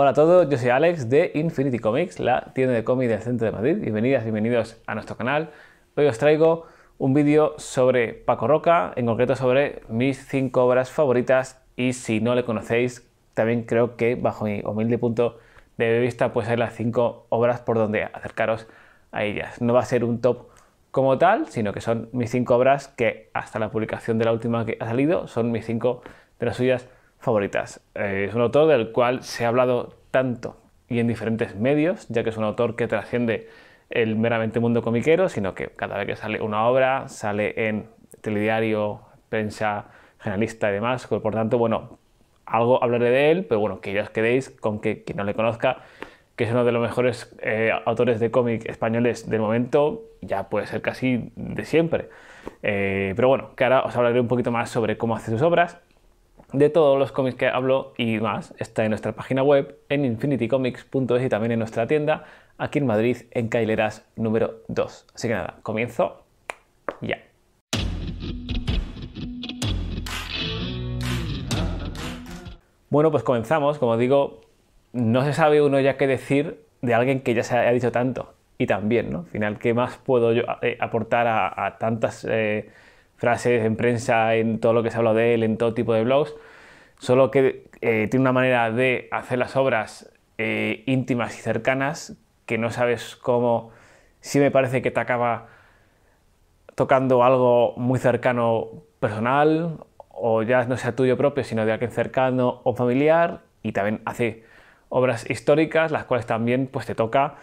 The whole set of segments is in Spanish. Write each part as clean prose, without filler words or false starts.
Hola a todos, yo soy Alex de Infinity Comics, la tienda de cómics del centro de Madrid. Bienvenidas y bienvenidos a nuestro canal. Hoy os traigo un vídeo sobre Paco Roca, en concreto sobre mis 5 obras favoritas, y si no le conocéis, también creo que bajo mi humilde punto de vista pues hay las 5 obras por donde acercaros a ellas. No va a ser un top como tal, sino que son mis 5 obras que hasta la publicación de la última que ha salido son mis 5 de las suyas favoritas. Es un autor del cual se ha hablado tanto y en diferentes medios, ya que es un autor que trasciende el meramente mundo comiquero, sino que cada vez que sale una obra sale en telediario, prensa generalista y demás. Por tanto, bueno, algo hablaré de él, pero bueno, que ya os quedéis con que quien no le conozca, que es uno de los mejores autores de cómic españoles del momento, ya puede ser casi de siempre. Pero bueno, que ahora os hablaré un poquito más sobre cómo hace sus obras. De todos los cómics que hablo y más está en nuestra página web, en infinitycomics.es, y también en nuestra tienda aquí en Madrid, en Calle Leras número 2. Así que nada, comienzo ya. Bueno, pues comenzamos. Como digo, no se sabe uno ya qué decir de alguien que ya se ha dicho tanto. Y también, ¿no? Al final, ¿qué más puedo yo aportar a tantas frases en prensa, en todo lo que se habla de él, en todo tipo de blogs? Solo que tiene una manera de hacer las obras íntimas y cercanas que no sabes cómo. Sí me parece que te acaba tocando algo muy cercano, personal, o ya no sea tuyo propio, sino de alguien cercano o familiar. Y también hace obras históricas, las cuales también pues te toca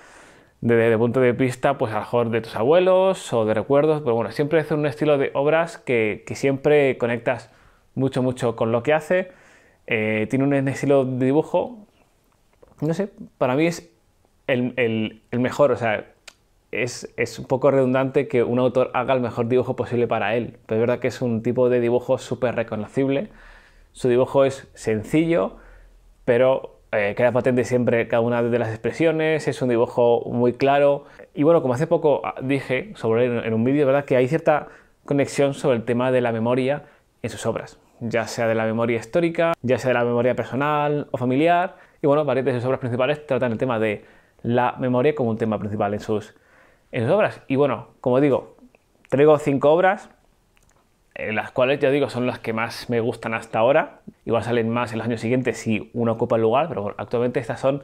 desde el punto de vista, pues a lo mejor de tus abuelos o de recuerdos, pero bueno, siempre hace un estilo de obras que siempre conectas mucho con lo que hace. Tiene un estilo de dibujo, no sé, para mí es el mejor. O sea, es un poco redundante que un autor haga el mejor dibujo posible para él, pero es verdad que es un tipo de dibujo súper reconocible. Su dibujo es sencillo, pero queda patente siempre cada una de las expresiones. Es un dibujo muy claro. Y bueno, como hace poco dije sobre él en un vídeo, ¿verdad?, que hay cierta conexión sobre el tema de la memoria en sus obras, ya sea de la memoria histórica, ya sea de la memoria personal o familiar. Y bueno, varias de sus obras principales tratan el tema de la memoria como un tema principal en sus obras. Y bueno, como digo, traigo 5 obras, las cuales ya digo son las que más me gustan hasta ahora. Igual salen más en los años siguientes si uno ocupa el lugar, pero bueno, actualmente estas son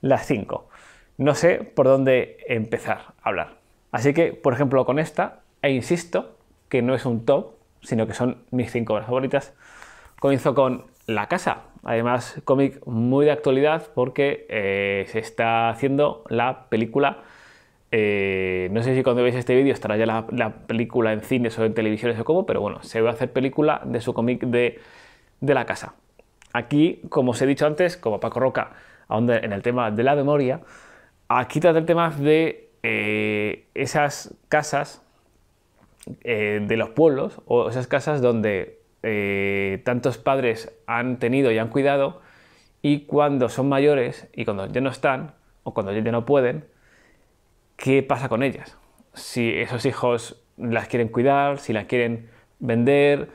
las 5. No sé por dónde empezar a hablar. Así que, por ejemplo, con esta, e insisto que no es un top, sino que son mis 5 obras favoritas, comienzo con La Casa. Además, cómic muy de actualidad porque se está haciendo la película. No sé si cuando veis este vídeo estará ya la película en cines o en televisiones o cómo, pero bueno, se va a hacer película de su cómic de La Casa. Aquí, como os he dicho antes, como Paco Roca ahonda en el tema de la memoria, aquí trata el tema de esas casas de los pueblos, o esas casas donde tantos padres han tenido y han cuidado, y cuando son mayores y cuando ya no están o cuando ya no pueden, ¿qué pasa con ellas? Si esos hijos las quieren cuidar, si las quieren vender,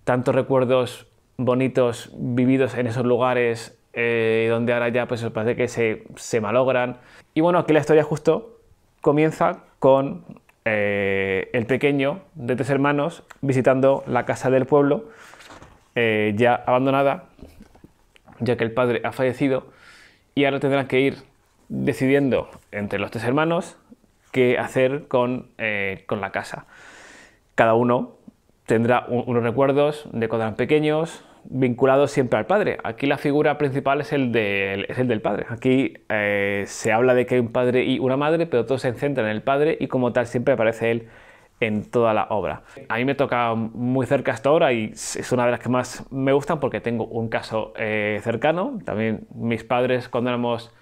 tantos recuerdos bonitos vividos en esos lugares donde ahora ya pues parece que se malogran. Y bueno, aquí la historia justo comienza con el pequeño de 3 hermanos visitando la casa del pueblo, ya abandonada, ya que el padre ha fallecido, y ahora tendrán que ir decidiendo entre los 3 hermanos qué hacer con la casa. Cada uno tendrá unos recuerdos de cuando eran pequeños, vinculados siempre al padre. Aquí la figura principal es el del padre. Aquí se habla de que hay un padre y una madre, pero todo se centra en el padre y como tal siempre aparece él en toda la obra. A mí me toca muy cerca hasta ahora y es una de las que más me gustan porque tengo un caso cercano. También mis padres, cuando éramos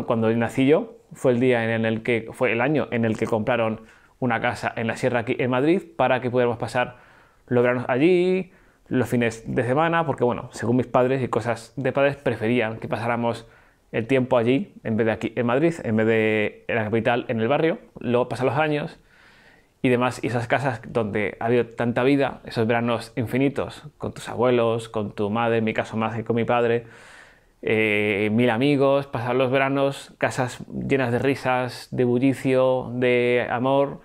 cuando nací yo, fue el año en el que compraron una casa en la sierra aquí en Madrid para que pudiéramos pasar los veranos allí, los fines de semana, porque bueno, según mis padres y cosas de padres, preferían que pasáramos el tiempo allí en vez de aquí en Madrid, en vez de en la capital, en el barrio. Luego pasan los años y demás, y esas casas donde ha habido tanta vida, esos veranos infinitos con tus abuelos, con tu madre, en mi caso más que con mi padre, mil amigos, pasar los veranos, casas llenas de risas, de bullicio, de amor,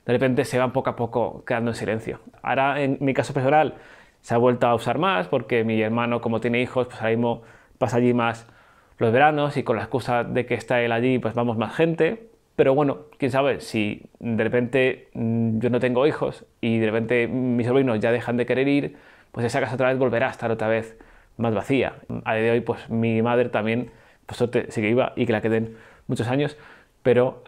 de repente se van poco a poco quedando en silencio. Ahora, en mi caso personal, se ha vuelto a usar más porque mi hermano, como tiene hijos, pues ahora mismo pasa allí más los veranos y con la excusa de que está él allí, pues vamos más gente. Pero bueno, quién sabe, si de repente yo no tengo hijos y de repente mis sobrinos ya dejan de querer ir, pues esa casa otra vez volverá a estar otra vez más vacía. A día de hoy, pues mi madre también, pues sí que iba y que la queden muchos años, pero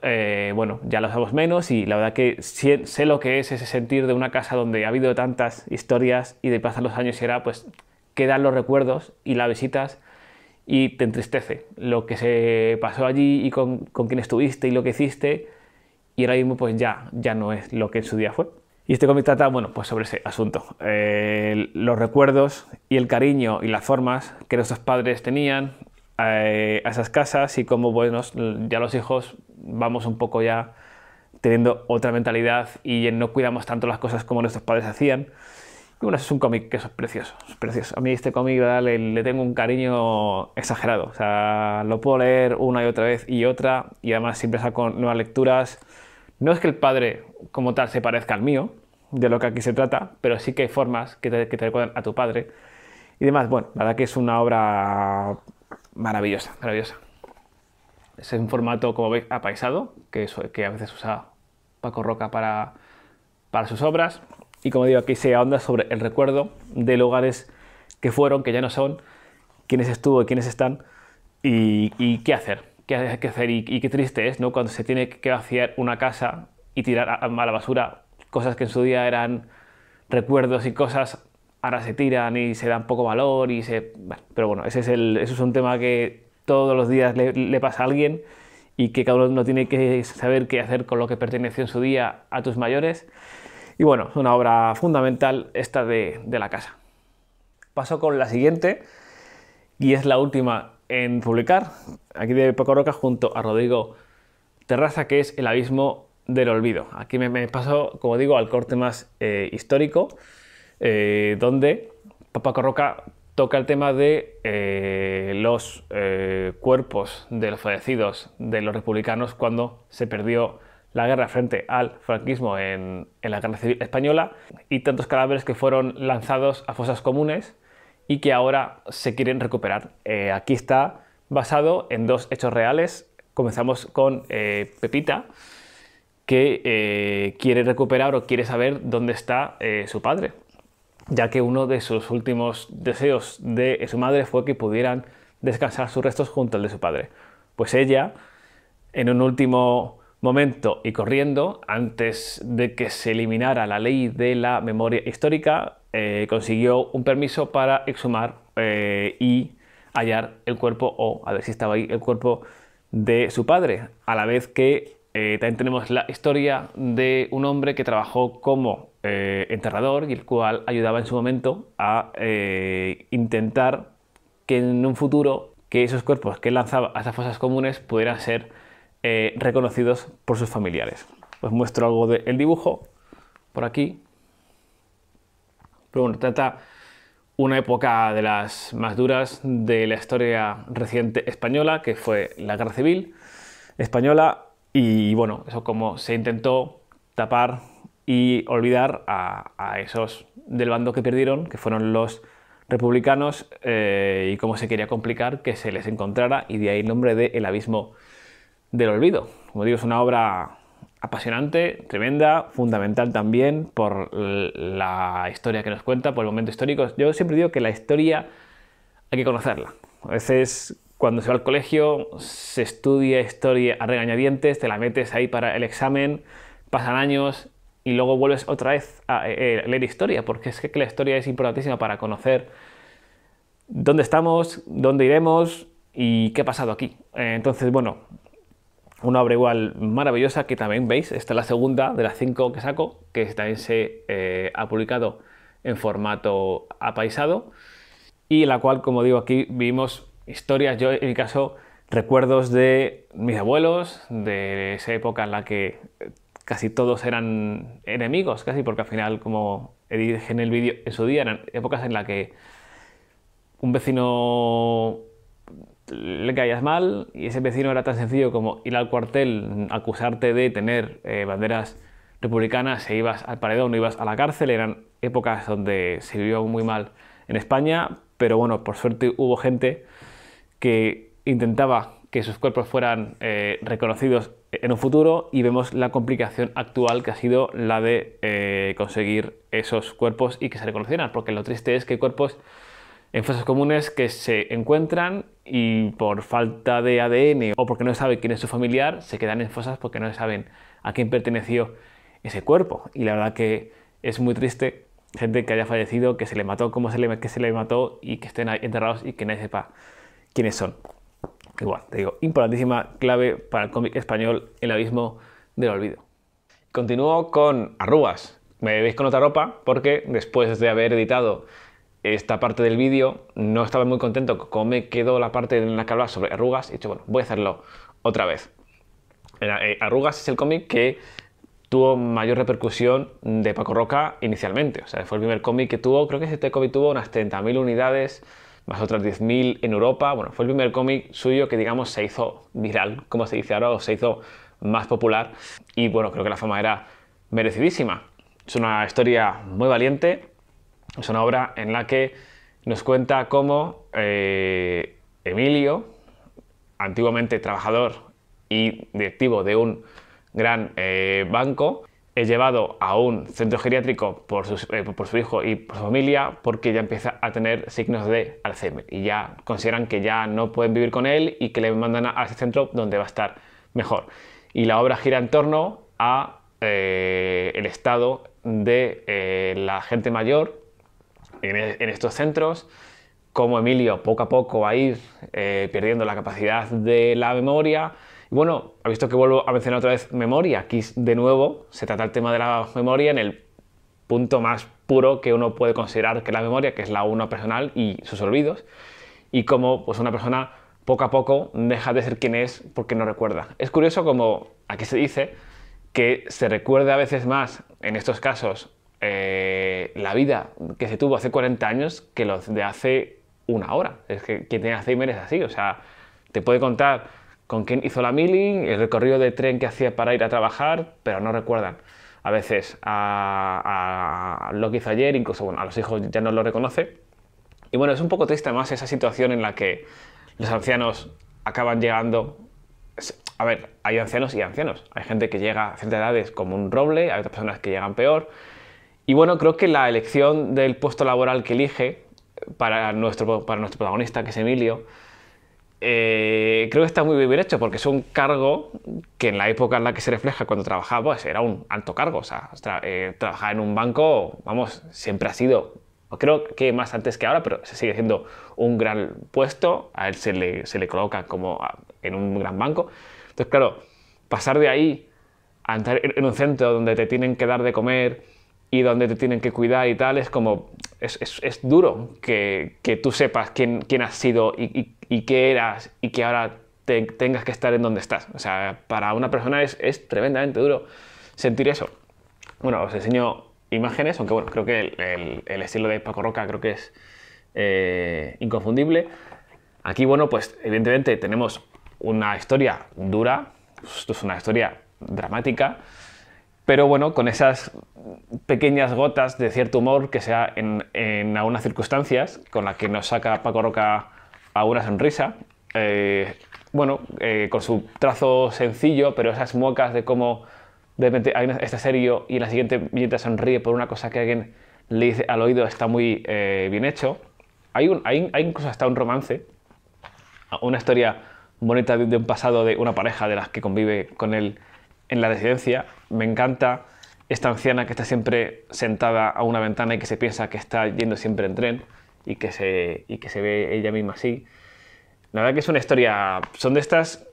bueno, ya lo sabemos menos y la verdad que sé lo que es ese sentir de una casa donde ha habido tantas historias y de pasar los años y era, pues quedan los recuerdos y las visitas y te entristece lo que se pasó allí y con quién estuviste y lo que hiciste y ahora mismo pues ya no es lo que en su día fue. Y este cómic trata, bueno, pues sobre ese asunto, los recuerdos y el cariño y las formas que nuestros padres tenían a esas casas y cómo, bueno, ya los hijos vamos un poco ya teniendo otra mentalidad y no cuidamos tanto las cosas como nuestros padres hacían. Y bueno, es un cómic que es precioso, es precioso. A mí este cómic le tengo un cariño exagerado. O sea, lo puedo leer una y otra vez y otra, y además siempre saco nuevas lecturas. No es que el padre como tal se parezca al mío, de lo que aquí se trata, pero sí que hay formas que te recuerdan a tu padre y demás. Bueno, la verdad que es una obra maravillosa, maravillosa. Es en formato, como veis, apaisado, que a veces usa Paco Roca para sus obras. Y como digo, aquí se ahonda sobre el recuerdo de lugares que fueron, que ya no son, quiénes estuvo y quiénes están, y qué hacer, y qué triste es, ¿no? Cuando se tiene que vaciar una casa y tirar a la basura cosas que en su día eran recuerdos y cosas, ahora se tiran y se dan poco valor Bueno, pero bueno, eso es un tema que todos los días le pasa a alguien y que cada uno tiene que saber qué hacer con lo que perteneció en su día a tus mayores. Y bueno, es una obra fundamental esta de la casa. Paso con la siguiente, y es la última en publicar, aquí de Paco Roca junto a Rodrigo Terraza, que es El abismo del olvido. Aquí me paso, como digo, al corte más histórico, donde Paco Roca toca el tema de los cuerpos de los fallecidos de los republicanos cuando se perdió la guerra frente al franquismo en la Guerra Civil Española, y tantos cadáveres que fueron lanzados a fosas comunes y que ahora se quieren recuperar. Aquí está basado en dos hechos reales. Comenzamos con Pepita, que quiere recuperar o quiere saber dónde está su padre, ya que uno de sus últimos deseos de su madre fue que pudieran descansar sus restos junto al de su padre. Pues ella, en un último momento y corriendo, antes de que se eliminara la ley de la memoria histórica, consiguió un permiso para exhumar y hallar el cuerpo, o a ver si estaba ahí el cuerpo de su padre, a la vez que también tenemos la historia de un hombre que trabajó como enterrador y el cual ayudaba en su momento a intentar que en un futuro que esos cuerpos que él lanzaba a esas fosas comunes pudieran ser reconocidos por sus familiares. Os muestro algo del dibujo por aquí. Pero bueno, trata una época de las más duras de la historia reciente española, que fue la Guerra Civil Española, y bueno, eso como se intentó tapar y olvidar a esos del bando que perdieron, que fueron los republicanos, y cómo se quería complicar que se les encontrara, y de ahí el nombre de El abismo del olvido. Como digo, es una obra apasionante, tremenda, fundamental también por la historia que nos cuenta, por el momento histórico. Yo siempre digo que la historia hay que conocerla. A veces cuando se va al colegio se estudia historia a regañadientes, te la metes ahí para el examen, pasan años y luego vuelves otra vez a leer historia, porque es que la historia es importantísima para conocer dónde estamos, dónde iremos y qué ha pasado aquí. Entonces, bueno, una obra igual maravillosa que también veis, esta es la segunda de las 5 que saco, que también se ha publicado en formato apaisado, y en la cual, como digo, aquí vivimos historias, yo en mi caso, recuerdos de mis abuelos, de esa época en la que casi todos eran enemigos, casi, porque al final, como dije en el vídeo, en su día eran épocas en las que un vecino le caías mal y ese vecino era tan sencillo como ir al cuartel, acusarte de tener banderas republicanas e ibas al paredón o ibas a la cárcel. Eran épocas donde se vivió muy mal en España, pero bueno, por suerte hubo gente que intentaba que sus cuerpos fueran reconocidos en un futuro, y vemos la complicación actual que ha sido la de conseguir esos cuerpos y que se reconocieran, porque lo triste es que hay cuerpos en fosas comunes que se encuentran y por falta de ADN o porque no sabe quién es su familiar se quedan en fosas porque no saben a quién perteneció ese cuerpo. Y la verdad que es muy triste gente que haya fallecido, que se le mató, que se le mató y que estén ahí enterrados y que nadie sepa quiénes son. Igual, te digo, importantísima clave para el cómic español, El abismo del olvido. Continúo con arrugas. Me veis con otra ropa porque después de haber editado esta parte del vídeo no estaba muy contento con cómo me quedó la parte en la que hablaba sobre arrugas y he dicho, bueno, voy a hacerlo otra vez. Arrugas es el cómic que tuvo mayor repercusión de Paco Roca inicialmente. O sea, fue el primer cómic que tuvo, creo que este cómic tuvo unas 30.000 unidades, más otras 10.000 en Europa. Bueno, fue el primer cómic suyo que, digamos, se hizo viral, como se dice ahora, o se hizo más popular. Y bueno, creo que la fama era merecidísima. Es una historia muy valiente, es una obra en la que nos cuenta cómo Emilio, antiguamente trabajador y directivo de un gran banco, es llevado a un centro geriátrico por su hijo y por su familia porque ya empieza a tener signos de Alzheimer y ya consideran que ya no pueden vivir con él y que le mandan a ese centro donde va a estar mejor. Y la obra gira en torno a el estado de la gente mayor en estos centros, cómo Emilio poco a poco va a ir perdiendo la capacidad de la memoria. Y bueno, ha visto que vuelvo a mencionar otra vez memoria. Aquí de nuevo se trata el tema de la memoria en el punto más puro que uno puede considerar que es la memoria, que es la uno personal y sus olvidos, y cómo pues, una persona poco a poco deja de ser quien es porque no recuerda. Es curioso como aquí se dice que se recuerda a veces más en estos casos la vida que se tuvo hace 40 años que los de hace una hora. Es que quien tiene Alzheimer es así, o sea, te puede contar con quién hizo la mili, el recorrido de tren que hacía para ir a trabajar, pero no recuerdan a veces a lo que hizo ayer, incluso bueno, a los hijos ya no lo reconoce. Y bueno, es un poco triste además esa situación en la que los ancianos acaban llegando. A ver, hay ancianos y ancianos. Hay gente que llega a ciertas edades como un roble, hay otras personas que llegan peor. Y bueno, creo que la elección del puesto laboral que elige para nuestro protagonista, que es Emilio, creo que está muy bien hecho porque es un cargo que en la época en la que se refleja cuando trabajaba, pues era un alto cargo. O sea, trabajar en un banco, vamos, siempre ha sido, creo que más antes que ahora, pero se sigue siendo un gran puesto. A él se le coloca como en un gran banco. Entonces, claro, pasar de ahí a entrar en un centro donde te tienen que dar de comer y donde te tienen que cuidar y tal, es como, es duro que tú sepas quién has sido y qué eras y que ahora tengas que estar en donde estás. O sea, para una persona es tremendamente duro sentir eso. Bueno, os enseño imágenes, aunque bueno, creo que el estilo de Paco Roca creo que es inconfundible. Aquí, bueno, pues evidentemente tenemos una historia dura, esto es una historia dramática, pero bueno, con esas pequeñas gotas de cierto humor que sea en algunas circunstancias, con la que nos saca Paco Roca a una sonrisa. Bueno, con su trazo sencillo, pero esas muecas de cómo de repente está serio y en la siguiente viñeta sonríe por una cosa que alguien le dice al oído, está muy bien hecho. Hay incluso hasta un romance, una historia bonita de un pasado de una pareja de las que convive con él en la residencia. Me encanta esta anciana que está siempre sentada a una ventana y que se piensa que está yendo siempre en tren y que se ve ella misma así. La verdad que es una historia, son de estas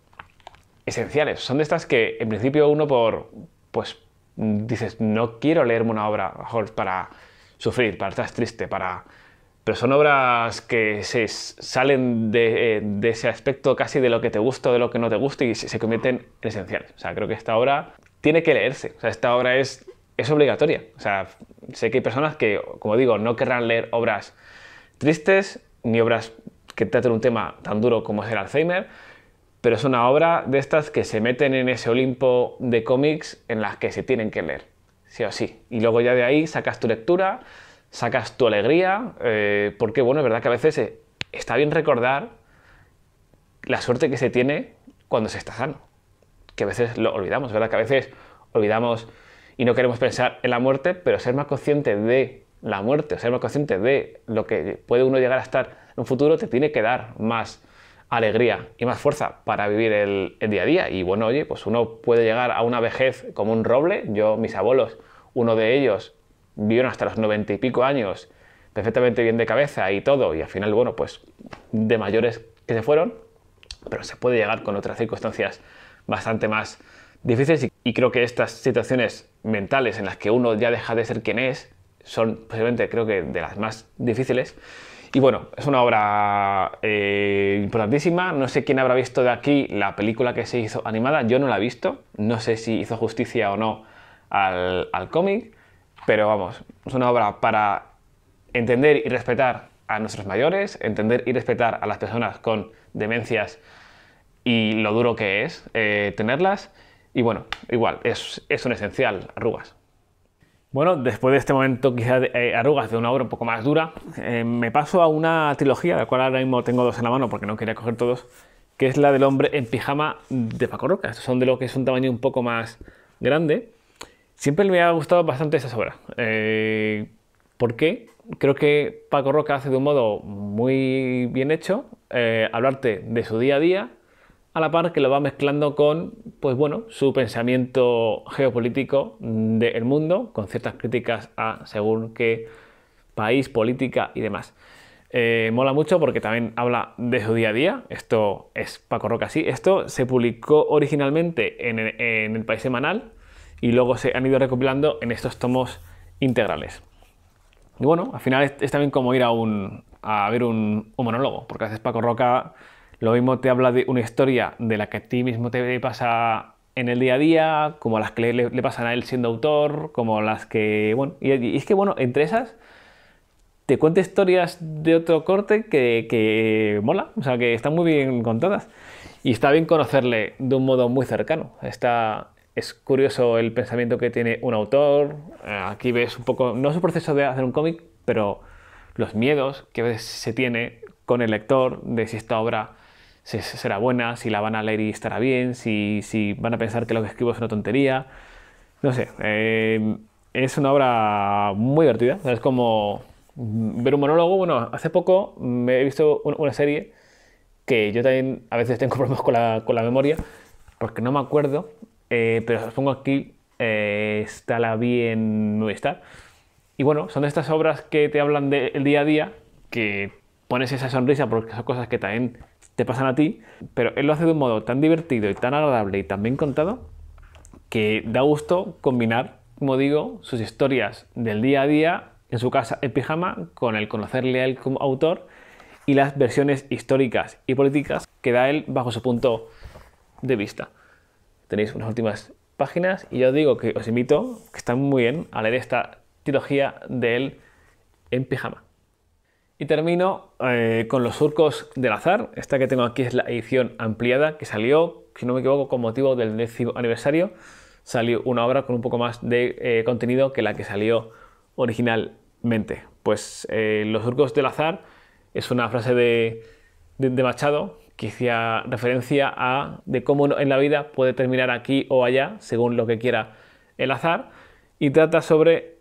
esenciales, son de estas que en principio uno pues dices, no quiero leerme una obra mejor para sufrir, para estar triste, pero son obras que se salen de ese aspecto casi de lo que te gusta o de lo que no te gusta y se convierten en esenciales. O sea, creo que esta obra tiene que leerse. O sea, esta obra es obligatoria. O sea, sé que hay personas que, como digo, no querrán leer obras tristes ni obras que tratan un tema tan duro como es el Alzheimer, pero es una obra de estas que se meten en ese Olimpo de cómics en las que se tienen que leer, sí o sí. Y luego ya de ahí sacas tu lectura, sacas tu alegría, porque bueno, es verdad que a veces está bien recordar la suerte que se tiene cuando se está sano, que a veces lo olvidamos, ¿verdad? Que a veces olvidamos y no queremos pensar en la muerte, pero ser más consciente de la muerte, o ser más consciente de lo que puede uno llegar a estar en un futuro, te tiene que dar más alegría y más fuerza para vivir el día a día. Y bueno, oye, pues uno puede llegar a una vejez como un roble. Mis abuelos, uno de ellos vivieron hasta los 90 y pico años, perfectamente bien de cabeza y todo, y al final, bueno, pues de mayores que se fueron, pero se puede llegar con otras circunstancias bastante más difíciles, y creo que estas situaciones mentales en las que uno ya deja de ser quien es son posiblemente, creo que, de las más difíciles. Y bueno, es una obra importantísima. No sé quién habrá visto de aquí la película que se hizo animada. Yo no la he visto. No sé si hizo justicia o no al cómic. Pero vamos, es una obra para entender y respetar a nuestros mayores, entender y respetar a las personas con demencias y lo duro que es tenerlas. Y bueno, igual, es un esencial, Arrugas. Bueno, después de este momento quizás de Arrugas, de una obra un poco más dura, me paso a una trilogía, de la cual ahora mismo tengo dos en la mano porque no quería coger todos, que es la del Hombre en Pijama de Paco Roca. Estos son de lo que es un tamaño un poco más grande. Siempre me ha gustado bastante esas obras. ¿Por qué? Creo que Paco Roca hace de un modo muy bien hecho hablarte de su día a día, a la par que lo va mezclando con, pues bueno, su pensamiento geopolítico del mundo, con ciertas críticas a según qué país, política y demás. Mola mucho porque también habla de su día a día. Esto es Paco Roca, sí. Esto se publicó originalmente en el País Semanal y luego se han ido recopilando en estos tomos integrales. Y bueno, al final es también como ir a ver un monólogo, porque a veces Paco Roca lo mismo te habla de una historia de la que a ti mismo te pasa en el día a día, como las que le pasan a él siendo autor, como las que, bueno, y es que bueno, entre esas te cuenta historias de otro corte que mola, o sea, que están muy bien contadas. Y está bien conocerle de un modo muy cercano. Es curioso el pensamiento que tiene un autor. Aquí ves un poco, no su proceso de hacer un cómic, pero los miedos que a veces se tiene con el lector de si esta obra será buena, si la van a leer y estará bien, si van a pensar que lo que escribo es una tontería. No sé, es una obra muy divertida. Es como ver un monólogo. Bueno, hace poco me he visto una serie que yo también a veces tengo problemas con la memoria, porque no me acuerdo, pero os pongo aquí, esta la vi en Movistar. Y bueno, son de estas obras que te hablan del día a día, que pones esa sonrisa porque son cosas que también te pasan a ti, pero él lo hace de un modo tan divertido y tan agradable y tan bien contado que da gusto combinar, como digo, sus historias del día a día en su casa en pijama con el conocerle a él como autor y las versiones históricas y políticas que da él bajo su punto de vista. Tenéis unas últimas páginas y yo os digo que os invito, que están muy bien, a leer esta trilogía de él en pijama. Y termino con Los Surcos del Azar. Esta que tengo aquí es la edición ampliada que salió, si no me equivoco, con motivo del 10º aniversario. Salió una obra con un poco más de contenido que la que salió originalmente. Pues Los Surcos del Azar es una frase de Machado que hacía referencia a de cómo en la vida puede terminar aquí o allá según lo que quiera el azar, y trata sobre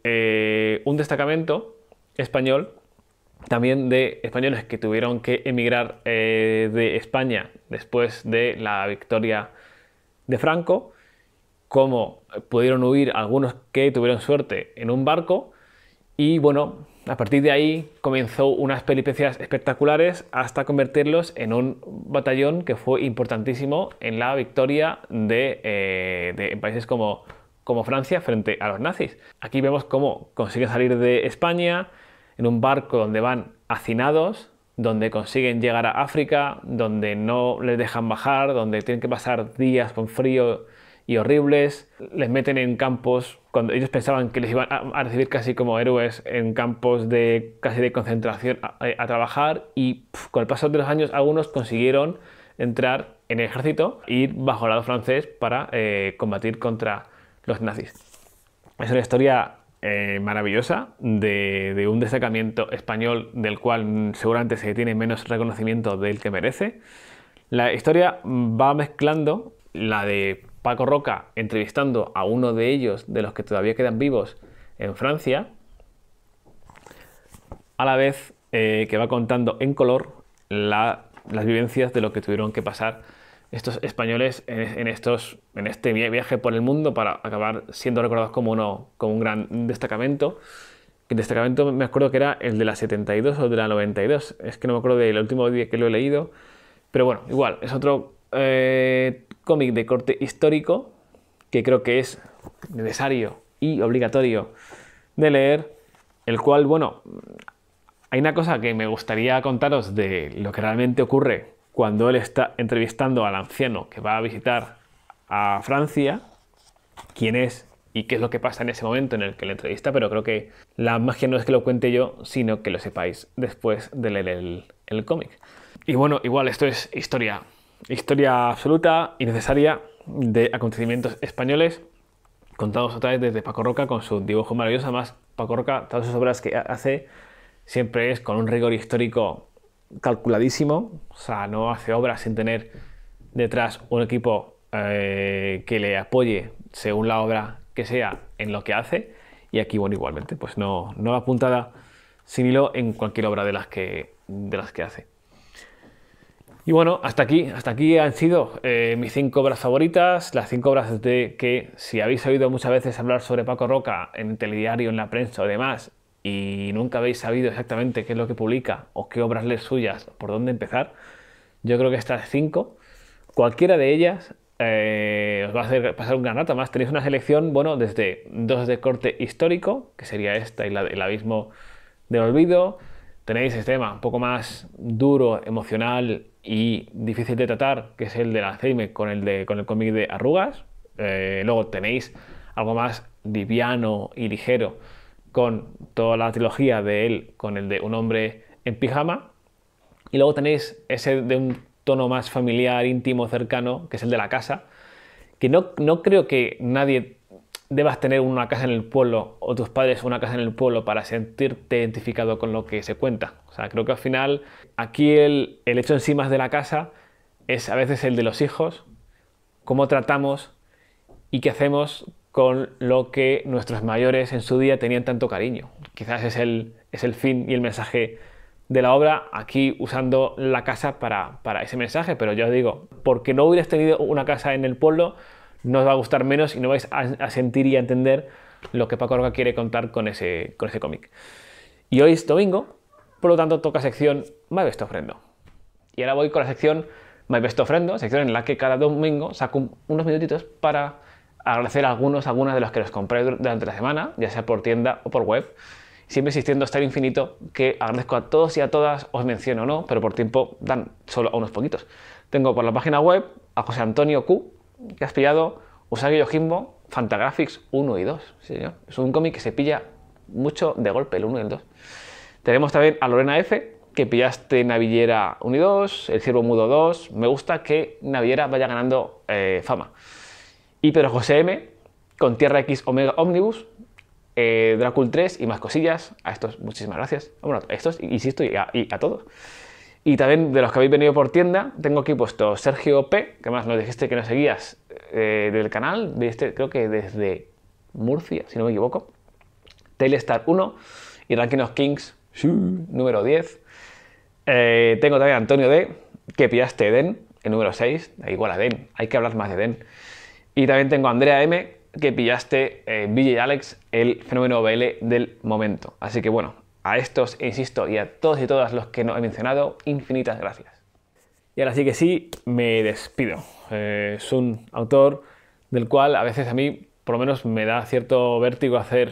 un destacamento español, también de españoles que tuvieron que emigrar de España después de la victoria de Franco, cómo pudieron huir algunos que tuvieron suerte en un barco. Y bueno, a partir de ahí comenzó unas peripecias espectaculares hasta convertirlos en un batallón que fue importantísimo en la victoria en países como Francia frente a los nazis. Aquí vemos cómo consiguen salir de España en un barco donde van hacinados, donde consiguen llegar a África, donde no les dejan bajar, donde tienen que pasar días con frío y horribles, les meten en campos cuando ellos pensaban que les iban a recibir casi como héroes, en campos de casi de concentración a trabajar, y con el paso de los años algunos consiguieron entrar en el ejército e ir bajo el lado francés para combatir contra los nazis. Es una historia maravillosa de un destacamento español del cual seguramente se tiene menos reconocimiento del que merece. La historia va mezclando la de Paco Roca entrevistando a uno de ellos, de los que todavía quedan vivos en Francia, a la vez que va contando en color las vivencias de lo que tuvieron que pasar estos españoles en este viaje por el mundo para acabar siendo recordados como un gran destacamento. El destacamento me acuerdo que era el de la 72 o de la 92, es que no me acuerdo del último día que lo he leído, pero bueno, igual, es otro cómic de corte histórico que creo que es necesario y obligatorio de leer, el cual, bueno, hay una cosa que me gustaría contaros de lo que realmente ocurre cuando él está entrevistando al anciano que va a visitar a Francia, quién es y qué es lo que pasa en ese momento en el que le entrevista, pero creo que la magia no es que lo cuente yo, sino que lo sepáis después de leer el cómic. Y bueno, igual esto es historia absoluta y necesaria de acontecimientos españoles, contados otra vez desde Paco Roca con su dibujo maravilloso. Además, Paco Roca, todas sus obras que hace siempre es con un rigor histórico calculadísimo, o sea, no hace obras sin tener detrás un equipo que le apoye según la obra que sea en lo que hace, y aquí, bueno, igualmente, pues no va puntada sin hilo en cualquier obra de las que hace. Y bueno, hasta aquí han sido mis 5 obras favoritas, las 5 obras de que, si habéis oído muchas veces hablar sobre Paco Roca en telediario, en la prensa o demás, y nunca habéis sabido exactamente qué es lo que publica o qué obras leer suyas, por dónde empezar, yo creo que estas 5, cualquiera de ellas, os va a hacer pasar un gran rato. Más tenéis una selección, bueno, desde 2 de corte histórico, que sería esta y la del Abismo del Olvido. Tenéis este tema un poco más duro, emocional y difícil de tratar, que es el de Alzheimer con el cómic de Arrugas. Luego tenéis algo más liviano y ligero con toda la trilogía de él, con el de Un hombre en pijama. Y luego tenéis ese de un tono más familiar, íntimo, cercano, que es el de La casa, que no creo que nadie debas tener una casa en el pueblo o tus padres una casa en el pueblo para sentirte identificado con lo que se cuenta. O sea, creo que al final aquí el hecho en sí más de la casa es a veces el de los hijos, cómo tratamos y qué hacemos con lo que nuestros mayores en su día tenían tanto cariño. Quizás es el fin y el mensaje de la obra, aquí usando la casa para ese mensaje, pero yo os digo, porque no hubieras tenido una casa en el pueblo, no os va a gustar menos y no vais a sentir y a entender lo que Paco Roca quiere contar con ese cómic. Y hoy es domingo, por lo tanto toca sección My Best of Friendo. Y ahora voy con la sección My Best of Friendo, sección en la que cada domingo saco unos minutitos para agradecer a algunas de los que los compré durante la semana, ya sea por tienda o por web, siempre insistiendo hasta el infinito que agradezco a todos y a todas, os menciono o no, pero por tiempo dan solo a unos poquitos. Tengo por la página web a José Antonio Q, que has pillado Usagi Yojimbo, Fantagraphics 1 y 2. Sí, señor. Es un cómic que se pilla mucho de golpe, el 1 y el 2. Tenemos también a Lorena F, que pillaste Navillera 1 y 2, El Ciervo Mudo 2. Me gusta que Navillera vaya ganando fama. Y Pedro José M, con Tierra X Omega Omnibus, Drácula 3 y más cosillas. A estos, muchísimas gracias. Bueno, a estos, insisto, y a todos. Y también de los que habéis venido por tienda, tengo aquí puesto Sergio P, que además nos dijiste que nos seguías del canal, viste, creo que desde Murcia, si no me equivoco. Tailstar 1 y Ranking of Kings número 10. Tengo también a Antonio D, que pillaste Eden, el número 6, igual a Eden, hay que hablar más de Eden. Y también tengo a Andrea M, que pillaste Villa y Alex, el fenómeno BL del momento. Así que bueno, a estos, insisto, y a todos y todas los que no he mencionado, infinitas gracias. Y ahora sí que sí, me despido. Es un autor del cual a veces a mí, por lo menos, me da cierto vértigo hacer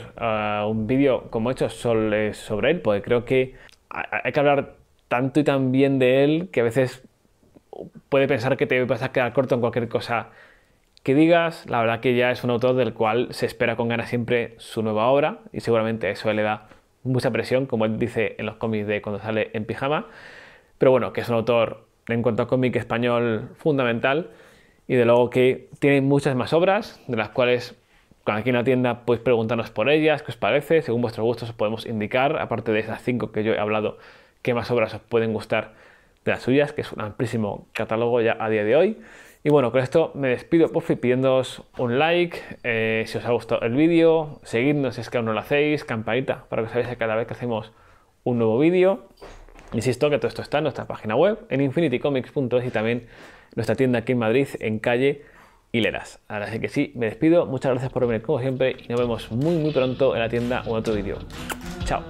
un vídeo como he hecho sobre él, porque creo que hay que hablar tanto y tan bien de él que a veces puede pensar que te vas a quedar corto en cualquier cosa que digas. La verdad que ya es un autor del cual se espera con ganas siempre su nueva obra y seguramente eso le da mucha presión, como él dice en los cómics de cuando sale en pijama. Pero bueno, que es un autor en cuanto a cómic español fundamental y de luego que tiene muchas más obras, de las cuales aquí en la tienda podéis preguntarnos por ellas, qué os parece, según vuestros gustos os podemos indicar, aparte de esas 5 que yo he hablado, qué más obras os pueden gustar de las suyas, que es un amplísimo catálogo ya a día de hoy. Y bueno, con esto me despido, por fin, pidiéndoos un like, si os ha gustado el vídeo, seguidnos si es que aún no lo hacéis, campanita para que os aviséis cada vez que hacemos un nuevo vídeo. Insisto que todo esto está en nuestra página web, en infinitycomics.es y también en nuestra tienda aquí en Madrid, en calle Hileras. Así que sí, me despido, muchas gracias por venir como siempre y nos vemos muy pronto en la tienda o en otro vídeo. Chao.